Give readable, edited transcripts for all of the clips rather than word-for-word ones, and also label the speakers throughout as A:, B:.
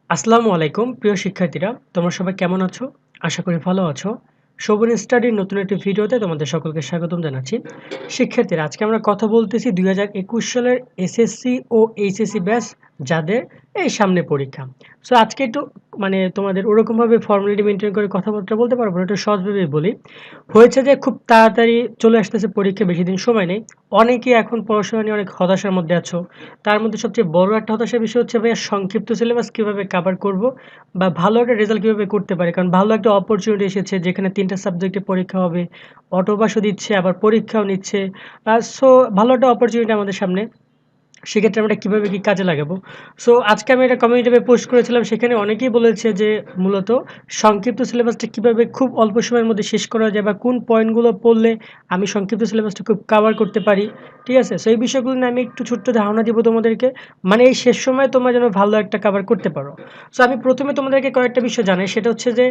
A: আসসালামু আলাইকুম প্রিয় শিক্ষার্থীরা, তোমরা সবাই কেমন আছো? আশা করি ভালো আছো। শোভন স্টাডির নতুন একটি ভিডিওতে তোমাদের সকলকে স্বাগতম জানাচ্ছি। শিক্ষার্থীরা, আজকে আমরা কথা বলতেছি 2021 সালের এসএসসি ও এইচএসসি ব্যাচ যাদের এই সামনে পরীক্ষা। সো আজকে একটু তোমাদের ওরকমভাবে ফর্মালিটি মেনটেন করে কথাবার্তা বলতে পারবো না, একটু সহজভাবেই বলি। হয়েছে যে খুব তাড়াতাড়ি চলে আসতেছে পরীক্ষা, বেশি দিন সময় নেই। অনেকেই এখন পড়াশোনা নিয়ে অনেক হতাশার মধ্যে আছো। তার মধ্যে সবচেয়ে বড় একটা হতাশার বিষয় হচ্ছে ভাইয়া সংক্ষিপ্ত সিলেবাস কিভাবে কভার করব বা ভালো একটা রেজাল্ট কিভাবে করতে পারি। কারণ ভালো একটা অপরচুনিটি এসেছে যেখানে ৩ টা সাবজেক্টে পরীক্ষা হবে। অটোপাসও দিচ্ছে, আবার পরীক্ষাও নিচ্ছে। সো ভালো একটা অপরচুনিটি আমাদের সামনে। সেক্ষেত্রে আমরা কিভাবে কি কাজে লাগাবো? সো আজকে আমি একটা কমিউনিটি ট্যাবে পোস্ট করেছিলাম। সেখানে অনেকেই বলেছে যে মূলত সংক্ষিপ্ত সিলেবাসটা কিভাবে খুব অল্প সময়ের মধ্যে শেষ করা যায় বা কোন পয়েন্টগুলো পড়লে আমি সংক্ষিপ্ত সিলেবাসটা খুব কভার করতে পারি। ঠিক আছে? সো এই বিষয়গুলো নিয়ে আমি একটু ছোট্ট ধারণা দিব তোমাদেরকে। মানে এই শেষ সময়ে তোমরা যেন ভালো একটা কভার করতে পারো। সো আমি ১ম এ তোমাদেরকে কয়েকটা বিষয় জানাই। সেটা হচ্ছে যে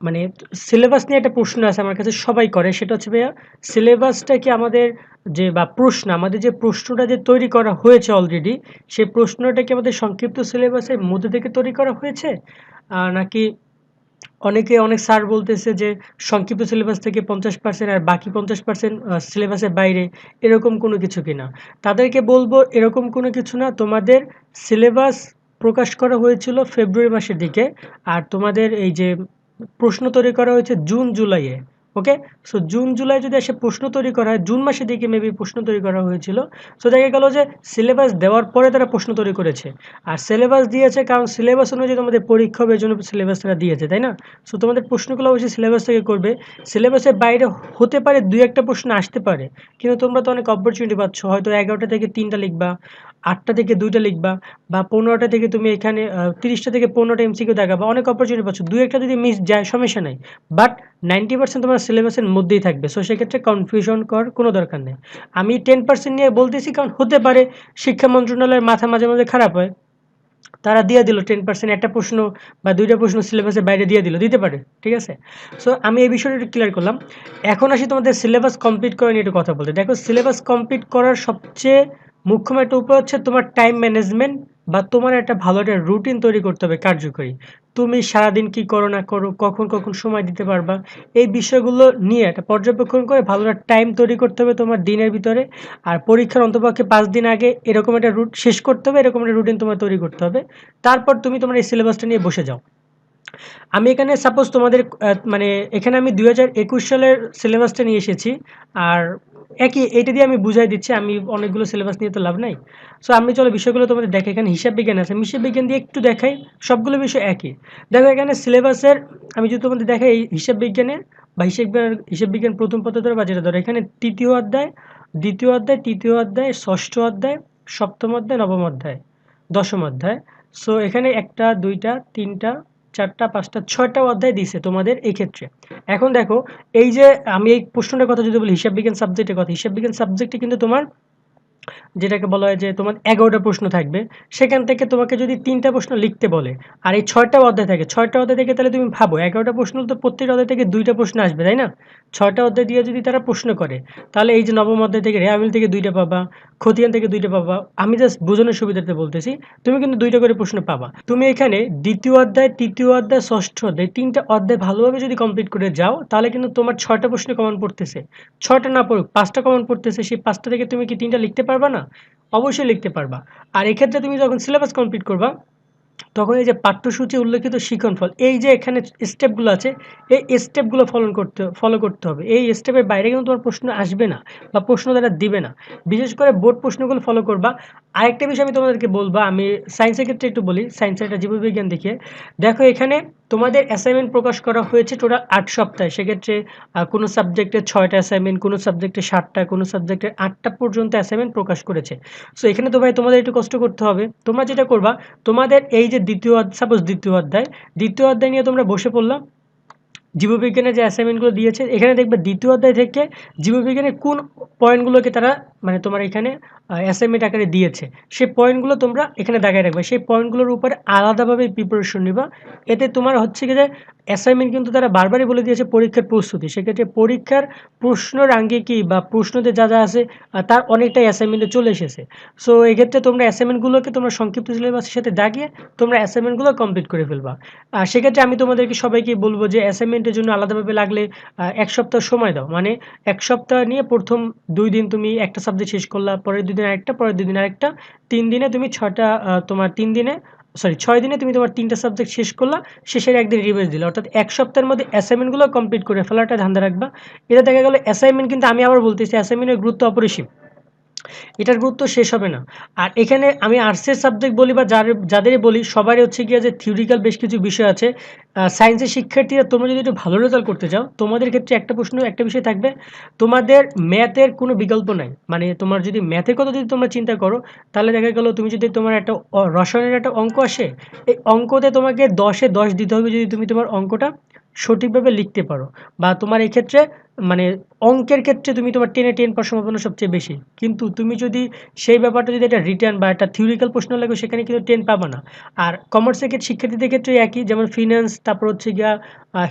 A: মানে সিলেবাস নিয়ে একটা প্রশ্ন আছে আমার কাছে, সবাই করে। সেটা হচ্ছে ভাইয়া, সিলেবাসটা কি আমাদের আমাদের যে প্রশ্নটা যে তৈরি করা হয়েছে অলরেডি, সেই প্রশ্নটা কি আমাদের সংক্ষিপ্ত সিলেবাসের মধ্যে থেকে তৈরি করা হয়েছে? নাকি অনেক স্যার বলতেছে যে সংক্ষিপ্ত সিলেবাস থেকে ৫০% আর বাকি ৫০% সিলেবাসের বাইরে, এরকম কোনো কিছু কিনা? তাদেরকে বলবো এরকম কোনো কিছু না। তোমাদের সিলেবাস প্রকাশ করা হয়েছিল ফেব্রুয়ারি মাসের দিকে। আর তোমাদের এই যে প্রশ্ন তৈরি করা হয়েছে জুন জুলাইয়ে। ওকে? সো জুন জুলাই যদি এসে প্রশ্ন তৈরি করা হয়, জুন মাসের দিকে মেবি প্রশ্ন তৈরি করা হয়েছিল। সো দেখা গেল যে সিলেবাস দেওয়ার পরে তারা প্রশ্ন তৈরি করেছে। আর সিলেবাস দিয়েছে কারণ সিলেবাস অনুযায়ী তোমাদের পরীক্ষা হবে, এজন্য সিলেবাস তারা দিয়েছে, তাই না? সো তোমাদের প্রশ্নগুলো অবশ্যই সিলেবাস থেকে করবে। সিলেবাসের বাইরে হতে পারে ২-১ টা প্রশ্ন আসতে পারে। কিন্তু তোমরা তো অনেক অপরচুনিটি পাচ্ছ। হয়তো ১১টা থেকে ৩টা লিখবা, ৮টা থেকে ২টা লিখবা, বা ১৫টা থেকে তুমি এখানে ৩০টা থেকে ১৫টা এমসিকিউ দেখাবা। অনেক অপরচুনিটি পাচ্ছ। ২-১ টা যদি মিস যায় সমস্যা নাই। বাট 90% তোমার সিলেবাসের মধ্যেই থাকবে। সো সেক্ষেত্রে কনফিউশন করার কোনো দরকার নেই। আমি 10% নিয়ে বলতেছি কারণ হতে পারে শিক্ষা মন্ত্রণালয়ের মাথা মাঝে, মাঝে খারাপ হয়। তারা দিয়ে দিল 10% একটা প্রশ্ন বা ২ টা প্রশ্ন সিলেবাসের বাইরে দিয়ে দিল। দিতে পারে। ঠিক আছে? সো আমি এই বিষয়টা একটু ক্লিয়ার করলাম। এখন আসি তোমাদের সিলেবাস কমপ্লিট করা নিয়ে একটু কথা বলতে। দেখো, সিলেবাস কমপ্লিট করার সবচেয়ে মুখ্যম একটা উপায় হচ্ছে তোমার টাইম ম্যানেজমেন্ট বা তোমার একটা ভালো একটা রুটিন তৈরি করতে হবে কার্যকরী। তুমি সারাদিন কি করো না করো, কখন সময় দিতে পারবা, এই বিষয়গুলো নিয়ে একটা পর্যবেক্ষণ করে ভালো একটা টাইম তৈরি করতে হবে তোমার দিনের ভিতরে। আর পরীক্ষার অন্তপক্ষে ৫ দিন আগে এরকম একটা শেষ করতে হবে, এরকম একটা রুটিন তোমার তৈরি করতে হবে। তারপর তুমি তোমার এই সিলেবাসটা নিয়ে বসে যাও। আমি এখানে সাপোজ তোমাদের এখানে আমি ২০২১ সালের সিলেবাসটা নিয়ে এসেছি। আর এইটা দিয়ে আমি বুঝাই দিচ্ছি, আমি অনেকগুলো সিলেবাস নিয়ে তো লাভ নাই। সো আমি চলো বিষয়গুলো তোমাদের দেখাই। এখানে হিসাব বিজ্ঞান আছে, হিসাব বিজ্ঞান দিয়ে একটু দেখাই। সবগুলো বিষয় একই। দেখো এখানে সিলেবাসের, আমি যদি তোমাদের দেখাই এই হিসাব বিজ্ঞানের বা হিসাব বিজ্ঞান প্রথম পত্র ধরো বা যেটা ধরো, এখানে তৃতীয় অধ্যায়, দ্বিতীয় অধ্যায়, তৃতীয় অধ্যায়, ষষ্ঠ অধ্যায়, সপ্তম অধ্যায়, নবম অধ্যায়, দশম অধ্যায়। সো এখানে ১টা, ২টা, ৩টা, ৪টা, ৫টা, ৬টা অধ্যায় দিছে তোমাদের এই ক্ষেত্রে। এখন দেখো, এই যে আমি এই প্রশ্নটার কথা যদি বলি, হিসাব বিজ্ঞান সাবজেক্টের কথা, হিসাব বিজ্ঞান সাবজেক্টে কিন্তু তোমার যেটাকে বলা হয় যে তোমার ১১টা প্রশ্ন থাকবে। সেখান থেকে তোমাকে যদি ৩টা প্রশ্ন লিখতে বলে, আর এই ৬টা অধ্যায় থাকে, ৬টা অধ্যায় থেকে তাহলে তুমি ভাবো ১১টা প্রশ্ন তো প্রত্যেকটা অধ্যায় থেকে ২টা প্রশ্ন আসবে, তাই না? ৬টা অধ্যায় দিয়ে যদি তারা প্রশ্ন করে, তাহলে এই যে নবম অধ্যায় থেকে রেয়ামিল থেকে ২টা পাবা, খতিয়ান থেকে ২টা পাবা। আমি জাস্ট বোঝানোর সুবিধার্থে বলতেছি। তুমি কিন্তু ২টা করে প্রশ্ন পাবা। তুমি এখানে দ্বিতীয় অধ্যায়, তৃতীয় অধ্যায়, ষষ্ঠ অধ্যায়, ৩টা অধ্যায় ভালোভাবে যদি কমপ্লিট করে যাও, তাহলে কিন্তু তোমার ৬টা প্রশ্ন কমন পড়তেছে। ৬টা না পড়ুক, ৫টা কমন পড়তেছে। সেই ৫টা থেকে তুমি কি ৩টা লিখতে পারবা না? অবশ্যই লিখতে পারবা। আর এক্ষেত্রে তুমি যখন সিলেবাস কমপ্লিট করবা, তখন এই যে পাঠ্যসূচি উল্লেখিত শিক্ষণফল, এই যে এখানে স্টেপগুলো আছে, এই স্টেপগুলো ফলো করতে হবে। এই স্টেপের বাইরে কিন্তু তোমার প্রশ্ন আসবে না বা প্রশ্ন তারা দিবে না। বিশেষ করে বোর্ড প্রশ্নগুলো ফলো করবা। আরেকটা বিষয় আমি তোমাদেরকে বলবো, আমি সায়েন্সের ক্ষেত্রে একটু বলি, সায়েন্সের একটা জীববিজ্ঞান দেখিয়ে। দেখো এখানে তোমাদের অ্যাসাইনমেন্ট প্রকাশ করা হয়েছে টোটাল ৮ সপ্তাহে। সেক্ষেত্রে কোনো সাবজেক্টে ৬টা অ্যাসাইনমেন্ট, কোনো সাবজেক্টে ৭টা, কোনো সাবজেক্টে ৮টা পর্যন্ত অ্যাসাইনমেন্ট প্রকাশ করেছে। সো এখানে তো ভাই তোমাদের একটু কষ্ট করতে হবে। তোমরা যেটা করবা, তোমাদের এই যে দ্বিতীয় অধ্যায় নিয়ে তোমরা বসে পড়লাম। জীববিজ্ঞানের যে অ্যাসাইনমেন্টগুলো দিয়েছে, এখানে দেখবে দ্বিতীয় অধ্যায় থেকে জীববিজ্ঞানের কোন পয়েন্টগুলোকে তারা মানে তোমার এখানে অ্যাসাইনমেন্ট আকারে দিয়েছে, সেই পয়েন্টগুলো তোমরা এখানে দাগায় রাখবে। সেই পয়েন্টগুলোর উপরে আলাদাভাবে প্রিপারেশন নিবা। এতে তোমার হচ্ছে কি যে অ্যাসাইনমেন্ট কিন্তু তারা বারবারই বলে দিয়েছে পরীক্ষার প্রস্তুতি। সেক্ষেত্রে পরীক্ষার প্রশ্নের আঙ্গিকি বা প্রশ্নতে যা আছে তার অনেকটাই অ্যাসাইনমেন্টে চলে এসেছে। সো এক্ষেত্রে তোমরা অ্যাসাইনমেন্টগুলোকে তোমরা সংক্ষিপ্ত সিলেবাসের সাথে দাগিয়ে তোমরা অ্যাসাইনমেন্টগুলো কমপ্লিট করে ফেলবা। সেক্ষেত্রে আমি তোমাদেরকে সবাইকে বলবো যে অ্যাসাইনমেন্টের জন্য আলাদাভাবে লাগলে ১ সপ্তাহ সময় দাও। মানে ১ সপ্তাহ নিয়ে ১ম ২ দিন তুমি একটা সাবজেক্ট শেষ করলা, পরের ২ দিন আরেকটা, পরের ২ দিন আরেকটা। ৩ দিনে তুমি ৬টা তোমার ৩ দিনে ৬ দিনে তুমি তোমার ৩টা সাবজেক্ট শেষ করলা, শেষের একদিন রিভাইজ দিলা। অর্থাৎ ১ সপ্তাহের মধ্যে অ্যাসাইনমেন্টগুলো কমপ্লিট করে ফেলাটা ধান্দা রাখবা। এটা দেখা গেল অ্যাসাইনমেন্ট কিন্তু আমি আবার বলতেছি অ্যাসাইনমেন্টের গুরুত্ব অপরিসীম। এটার গুরুত্ব শেষ হবে না। আর এখানে আমি আর্টসের সাবজেক্ট বলি বা যাদেরই বলি সবারই হচ্ছে গিয়ে যে থিওরিক্যাল বেশ কিছু বিষয় আছে। সায়েন্সের শিক্ষার্থীরা তোমরা যদি একটু ভালো রেজাল্ট করতে চাও, তোমাদের ক্ষেত্রে একটা বিষয় থাকবে, তোমাদের ম্যাথের কোনো বিকল্প নাই। মানে তোমার যদি ম্যাথের কথা যদি তোমরা চিন্তা করো, তাহলে দেখা গেল তুমি যদি তোমার একটা রসায়নের একটা অঙ্ক আসে, এই অঙ্কতে তোমাকে 10-এ 10 দিতে হবে যদি তুমি তোমার অঙ্কটা সঠিকভাবে লিখতে পারো। বা তোমার এই ক্ষেত্রে মানে অঙ্কের ক্ষেত্রে তুমি তোমার 10-এ 10 পাওয়ার সম্ভাবনা সবচেয়ে বেশি। কিন্তু তুমি যদি সেই ব্যাপারটা যদি একটা রিটেন বা একটা থিওরিক্যাল প্রশ্ন লাগে, সেখানে কিন্তু 10 পাবা না। আর কমার্সের ক্ষেত্রে শিক্ষার্থীদের ক্ষেত্রে একই, যেমন ফিন্যান্স, তারপর হচ্ছে গিয়া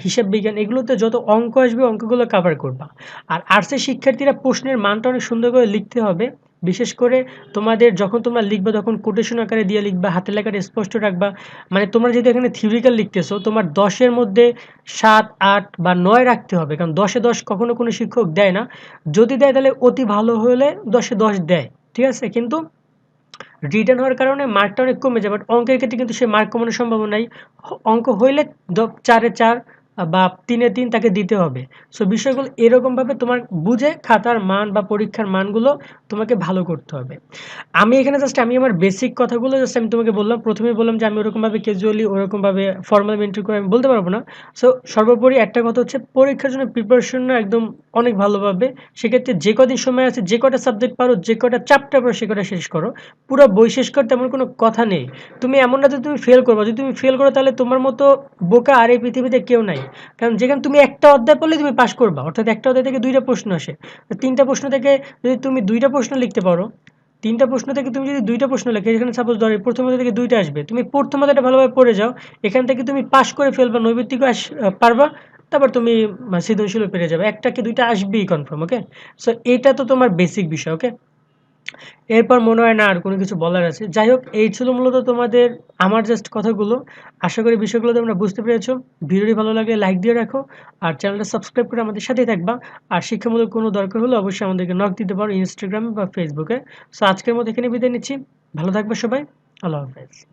A: হিসাব বিজ্ঞান, এগুলোতে যত অঙ্ক আসবে অঙ্কগুলো কভার করবা। আর আর্টসের শিক্ষার্থীরা প্রশ্নের মানটা অনেক সুন্দর করে লিখতে হবে। বিশেষ করে তোমাদের যখন তোমরা লিখবা তখন কোটেশন আকারে দিয়ে লিখবা, হাতের লেখাটা স্পষ্ট রাখবা। মানে তোমরা যদি এখানে থিওরিক্যাল লিখতেছো, তোমার 10-এর মধ্যে 7, 8 বা 9 রাখতে হবে। কারণ 10-এ 10 কখনো কোনো শিক্ষক দেয় না। যদি দেয় তাহলে অতি ভালো হলে 10-এ 10 দেয়। ঠিক আছে? কিন্তু রিটেন হওয়ার কারণে মার্কটা অনেক কমে যায়। বাট অঙ্কের ক্ষেত্রে কিন্তু সে মার্ক কমানোর সম্ভাবনা নাই। অঙ্ক হইলে 4-এ 4 বা 3-এ 3 তাকে দিতে হবে। সো বিষয়গুলো এরকমভাবে তোমার বুঝে খাতার মান বা পরীক্ষার মানগুলো তোমাকে ভালো করতে হবে। আমি এখানে আমি আমার বেসিক কথাগুলো আমি তোমাকে বললাম। ১ম এ বললাম যে আমি ওরকমভাবে ক্যাজুয়ালি ওরকমভাবে ফর্মাল মেইনটেইন করে আমি বলতে পারব না। সো সর্বোপরি একটা কথা হচ্ছে, পরীক্ষার জন্য প্রিপারেশন না একদম অনেক ভালোভাবে। সেক্ষেত্রে যে কদিন সময় আছে, যে কটা সাবজেক্ট পারো, যে কটা চ্যাপ্টার পারো সে কটা শেষ করো। পুরো বই শেষ করতে তেমন কোনো কথা নেই। তুমি এমন না যে তুমি ফেল করবা। যদি তুমি ফেল করো তাহলে তোমার মতো বোকা আর এই পৃথিবীতে কেউ নাই। কারণ যেখানে তুমি একটা অধ্যায় পড়লে তুমি পাস করবা। অর্থাৎ একটা অধ্যায় থেকে ২টা প্রশ্ন আসে। ৩টা প্রশ্ন থেকে যদি তুমি ২টা প্রশ্ন লিখতে পারো, ৩টা প্রশ্ন থেকে তুমি যদি ২টা প্রশ্ন লেখো, এখানে সাপোজ ধরো প্রথম অধ্যায় থেকে ২টা আসবে। তুমি প্রথম অধ্যায়টা ভালোভাবে পড়ে যাও। এখান থেকে তুমি পাস করে ফেলবা, নৈবেত্তিকও পারবা। তারপর তুমি সৃজনশীলও পেরে যাবে। ১টা কি ২টা আসবেই কনফার্ম, ওকে? সো এটা তো তোমার বেসিক বিষয়, ওকে? এরপর মনে হয় না আর কোনো কিছু বলার আছে। যাই হোক, এই ছিল মূলত তোমাদের আমার জাস্ট কথাগুলো। আশা করি বিষয়গুলো তোমরা বুঝতে পেরেছো। ভিডিওটি ভালো লাগলে লাইক দিয়ে রাখো। আর চ্যানেলটা সাবস্ক্রাইব করে আমাদের সাথেই থাকবা। আর শিক্ষামূলক কোনো দরকার হলে অবশ্যই আমাদেরকে নক দিতে পারো ইনস্টাগ্রামে বা ফেসবুকে। সো আজকের মতো এখানে বিদায় নিচ্ছি। ভালো থাকবে সবাই। আল্লাহ হাফেজ।